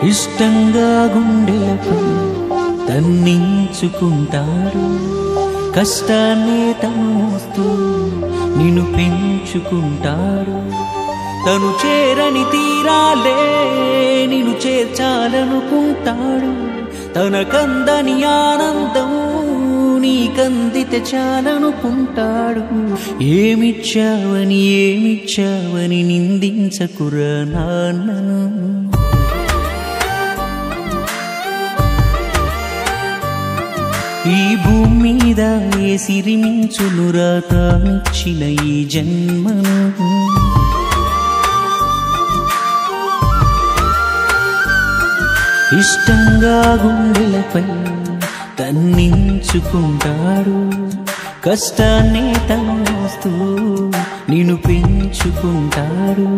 ఇష్టంగా గుండెలపై తన్నించుకుంటాడు కష్టాన్ని తను మోస్తూ నిన్ను పెంచుకుంటాడు తను చేరని తీరాలే నిన్ను చేర్చాలనుకుంటాడు తనకందని ఆనందం నీకందితే చాలనుకుంటాడు ఏమిచ్చావని నిందించకురా నాన్నను ఈ భూమి మీద ఏ సిరిమించునురా తానిచ్చిన ఈ జన్మను ఇష్టంగా గుండెలపై తన్నించుకుంటాడు కష్టాన్ని తను మోస్తూ నిన్ను పెంచుకుంటాడు